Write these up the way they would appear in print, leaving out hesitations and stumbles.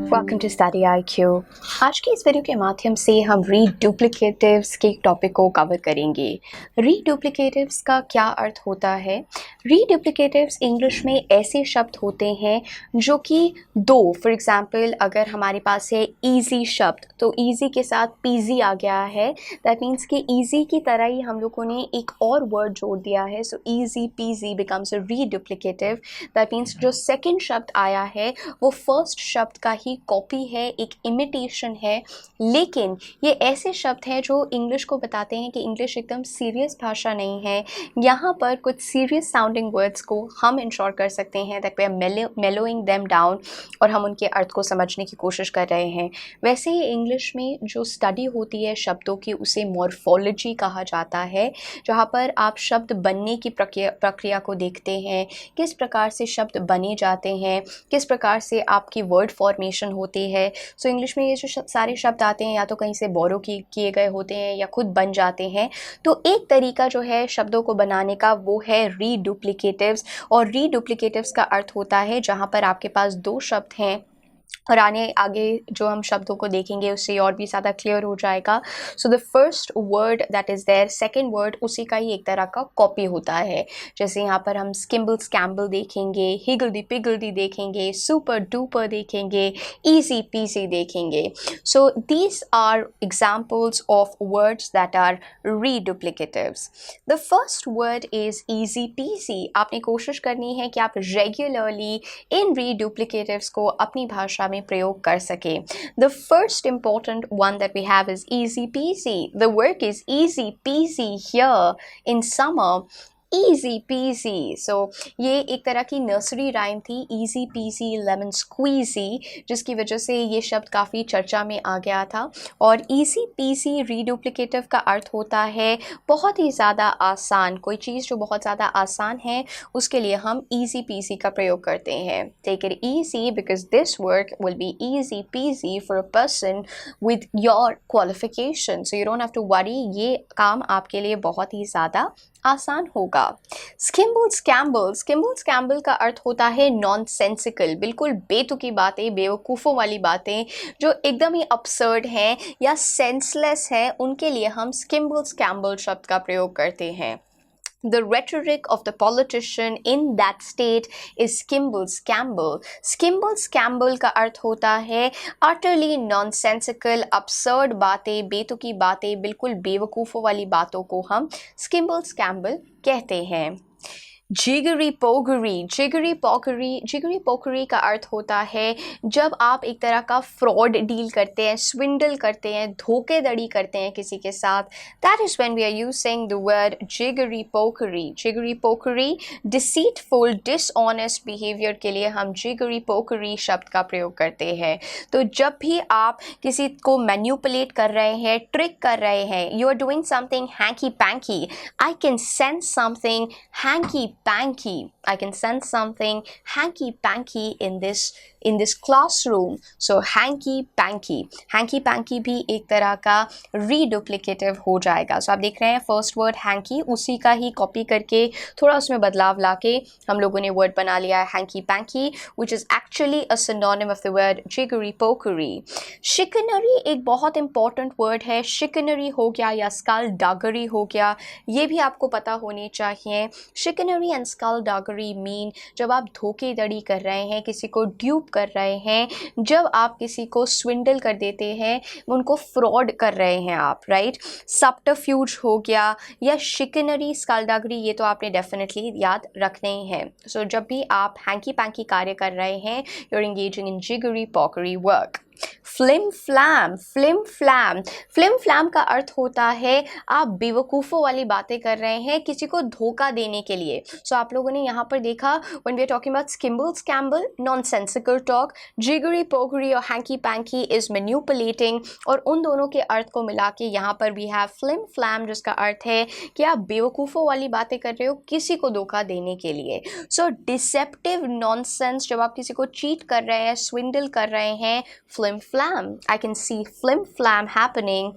Welcome to study IQ। आज की इस वीडियो के माध्यम से हम रीडुप्लिकेटिव्स के टॉपिक को कवर करेंगे। रीडुप्लिकेटिव्स का क्या अर्थ होता है? रीडुप्लिकेटिव्स इंग्लिश में ऐसे शब्द होते हैं जो कि दो, फॉर एग्जांपल अगर हमारे पास है ईजी शब्द, तो ईजी के साथ पीजी आ गया है, दैट मीन्स कि ईजी की तरह ही हम लोगों ने एक और वर्ड जोड़ दिया है, so easy peasy becomes a reduplicative. That means जो सेकेंड शब्द आया है वो फर्स्ट शब्द का ही कॉपी है, एक इमिटेशन है। लेकिन ये ऐसे शब्द हैं जो इंग्लिश को बताते हैं कि इंग्लिश एकदम सीरियस भाषा नहीं है। यहाँ पर कुछ सीरियस साउंडिंग वर्ड्स को हम इंश्योर कर सकते हैं that we are mellowing them down और हम उनके अर्थ को समझने की कोशिश कर रहे हैं। वैसे ही इंग्लिश में जो स्टडी होती है शब्दों की उसे मॉर्फोलॉजी कहा जाता है, जहाँ पर आप शब्द बनने की प्रक्रिया को देखते हैं, किस प्रकार से शब्द बने जाते हैं, किस प्रकार से आपकी वर्ड फॉर्मेशन होती है। सो इंग्लिश में ये जो सारे शब्द आते हैं या तो कहीं से बोरो किए गए होते हैं या खुद बन जाते हैं। तो एक तरीका जो है शब्दों को बनाने का वो है रीडुप्लिकेटिव्स, और रीडुप्लिकेटिव्स का अर्थ होता है जहाँ पर आपके पास दो शब्द हैं और आगे जो हम शब्दों को देखेंगे उससे और भी ज़्यादा क्लियर हो जाएगा। So the first word that is there, second word उसी का ही एक तरह का कॉपी होता है। जैसे यहाँ पर हम स्किम्बल स्कैम्बल देखेंगे, हिगल्डी पिगल्डी देखेंगे, सुपर डुपर देखेंगे, ईजी पीजी देखेंगे। So these are examples of words that are reduplicatives. The first word is easy peasy. आपने कोशिश करनी है कि आप रेगुलरली इन रीडुप्लिकेटिव्स को अपनी भाषा में प्रयोग कर सके। The first important one that we have is easy peasy. The work is easy peasy here in summer. Easy peasy. So ये एक तरह की नर्सरी राइम थी, easy peasy lemon squeezy, जिसकी वजह से ये शब्द काफ़ी चर्चा में आ गया था। और easy peasy रीडुप्लिकेटिव का अर्थ होता है बहुत ही ज़्यादा आसान। कोई चीज़ जो बहुत ज़्यादा आसान है उसके लिए हम easy peasy का प्रयोग करते हैं। Take it easy because this work will be easy peasy for a person with your qualification. So you don't have to worry, ये काम आपके लिए बहुत ही ज़्यादा आसान होगा। स्किम्बल स्कैम्बल, स्किम्बल स्कैम्बल का अर्थ होता है नॉनसेंसिकल, बिल्कुल बेतुकी बातें, बेवकूफ़ों वाली बातें जो एकदम ही अपसर्ड हैं या सेंसलेस हैं, उनके लिए हम स्किम्बल स्कैम्बल शब्द का प्रयोग करते हैं। The rhetoric of the politician in that state is skimble scamble. Skimble scamble का अर्थ होता है utterly nonsensical, absurd बातें, बेतुकी बातें, बिल्कुल बेवकूफ़ों वाली बातों को हम skimble scamble कहते हैं। जिगरी पोगरी, जिगरी पोगरी, जिगरी पोगरी का अर्थ होता है जब आप एक तरह का फ्रॉड डील करते हैं, स्विंडल करते हैं, धोखेधड़ी करते हैं किसी के साथ। That is when we are using the word जिगरी पोगरी। जिगरी पोगरी डिसीटफुल, डिसऑनेस्ट बिहेवियर के लिए हम जिगरी पोगरी शब्द का प्रयोग करते हैं। तो जब भी आप किसी को मैन्युपुलेट कर रहे हैं, ट्रिक कर रहे हैं, you are doing something hanky panky, I can sense something hanky panky. I can sense something hanky panky in this classroom. So hanky panky, hanky panky भी एक तरह का रीडुप्लिकेटिव हो जाएगा। So आप देख रहे हैं फर्स्ट वर्ड hanky, उसी का ही कॉपी करके थोड़ा उसमें बदलाव लाके हम लोगों ने वर्ड बना लिया है hanky panky, which is actually a synonym of the word jiggery pokery. Chicanery एक बहुत important word है। chicanery हो गया या skullduggery हो गया, ये भी आपको पता होनी चाहिए। chicanery एंड स्कल्डगरी मीन जब आप धोखेधड़ी कर रहे हैं, किसी को ड्यूप कर रहे हैं, जब आप किसी को स्विंडल कर देते हैं, उनको फ्रॉड कर रहे हैं आप, राइट। सब्टरफ्यूज हो गया या शिकनरी, स्कल्डगरी, ये तो आपने डेफिनेटली याद रखने ही है। सो जब भी आप हैंकी पैंकी कार्य कर रहे हैं, you are engaging in jiggery pokery work. Flim flam, flim flam, flim flam का अर्थ होता है आप बेवकूफ़ों वाली बातें कर रहे हैं किसी को धोखा देने के लिए। सो आप लोगों ने यहाँ पर देखा when we are talking about skimble scamble, nonsensical talk, jiggery pokery और हैंकी पैंकी इज मैन्युपुलेटिंग, और उन दोनों के अर्थ को मिला के यहाँ पर भी है फ्लिम फ्लैम, जिसका अर्थ है कि आप बेवकूफ़ों वाली बातें कर रहे हो किसी को धोखा देने के लिए। सो डिसेप्टिव नॉनसेंस, जब आप किसी को चीट कर रहे हैं, स्विंडल कर रहे हैं, flim flam. I can see flim flam happening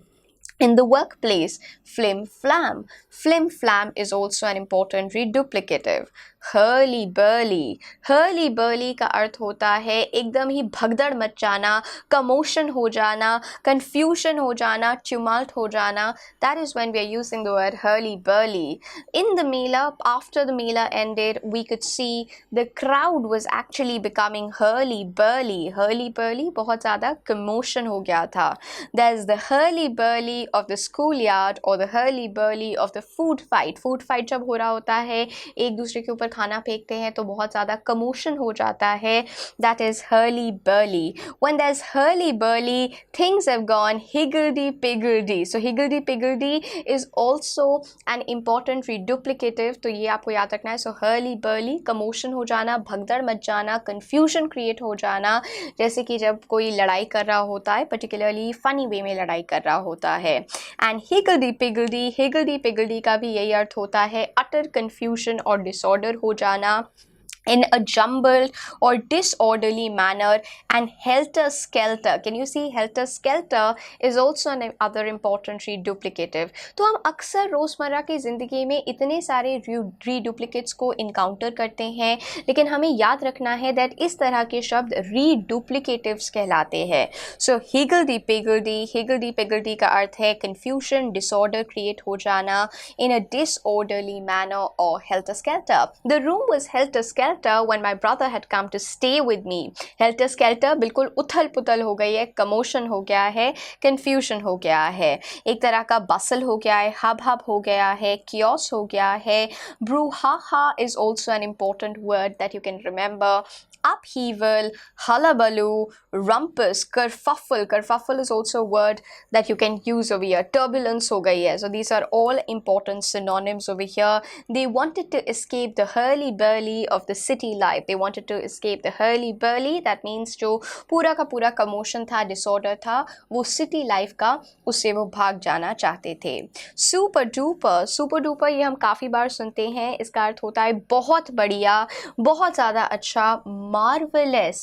in the workplace. Flim flam. Flim flam is also an important reduplicative. Hurley barley. Hurley barley का अर्थ होता है एकदम ही भगदड़ मच जाना, कमोशन हो जाना, कंफ्यूजन हो जाना, tumult हो जाना. That is when we are using the word hurly burly. In the Mela, after the Mela ended, we could see the crowd was actually becoming hurly burly. Hurly burly बहुत ज़्यादा commotion हो गया था. There's the hurly burly of the schoolyard or the hurly burly of the food fight. Food fight जब हो रहा होता है, एक दूसरे के ऊपर खाना फेंकते हैं तो बहुत ज़्यादा commotion हो जाता है. That is hurly burly. When there's hurly burly, things have gone higgledy-piggledy. So higgledy-piggledy is also an important reduplicative. तो ये आपको याद रखना है. So hurly-burly, commotion हो जाना, भगदड़ मच जाना, confusion create हो जाना, जैसे कि जब कोई लड़ाई कर रहा होता है, particularly funny way में लड़ाई कर रहा होता है. And higgledy-piggledy का भी यही अर्थ होता है utter confusion और disorder हो जाना, in a jumbled or disorderly manner. And helter-skelter, can you see helter-skelter is also another important reduplicative. तो हम अक्सर रोज़मर्रा की ज़िंदगी में इतने सारे reduplicates को encounter करते हैं, लेकिन हमें याद रखना है that इस तरह के शब्द reduplicatives कहलाते हैं. So higgledy-piggledy का अर्थ है confusion, disorder create हो जाना in a disorderly manner or helter-skelter. The room was helter-skelter when my brother had come to stay with me. Helter-skelter बिल्कुल उथल पुथल हो गई है, commotion हो गया है, confusion हो गया है, एक तरह का bustle हो गया है, hub हो गया है, chaos हो गया है. Brouhaha is also an important word that you can remember. Upheaval, hullabaloo, rumpus, kerfuffle. Kerfuffle is also a word that you can use over here. Turbulence हो गई है. So these are all important synonyms over here. They wanted to escape the hurly-burly of the city life. They wanted to escape the hurly-burly. That means जो पूरा का पूरा commotion था, disorder था, वो city life का, उससे वो भाग जाना चाहते थे. Super duper. Super duper ये हम काफ़ी बार सुनते हैं. इसका अर्थ होता है बहुत बढ़िया, बहुत ज़्यादा अच्छा, marvelous,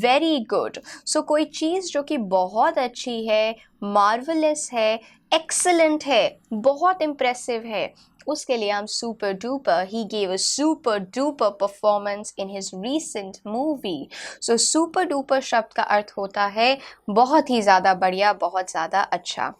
very good. So कोई चीज़ जो कि बहुत अच्छी है, marvelous है, excellent है, बहुत impressive है, उसके लिए हम super duper. He gave a super duper performance in his recent movie. So super duper शब्द का अर्थ होता है बहुत ही ज़्यादा बढ़िया, बहुत ज़्यादा अच्छा.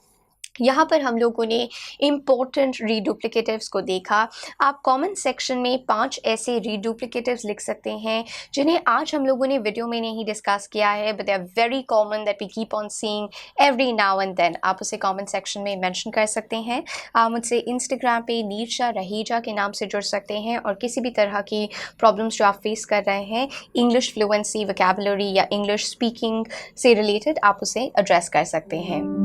यहाँ पर हम लोगों ने इम्पोर्टेंट रीडुप्लिकेटिव्स को देखा. आप कमेंट सेक्शन में 5 ऐसे रीडुप्लिकेटिव्स लिख सकते हैं जिन्हें आज हम लोगों ने वीडियो में नहीं डिस्कस किया है, but they are very common that we keep on seeing every now and then. आप उसे कमेंट सेक्शन में मेंशन कर सकते हैं. आप मुझसे इंस्टाग्राम पे नीरजा रहेजा के नाम से जुड़ सकते हैं और किसी भी तरह की प्रॉब्लम्स जो आप फेस कर रहे हैं इंग्लिश फ्लुएंसी, वोकैबुलरी या इंग्लिश स्पीकिंग से रिलेटेड, आप उसे एड्रेस कर सकते हैं.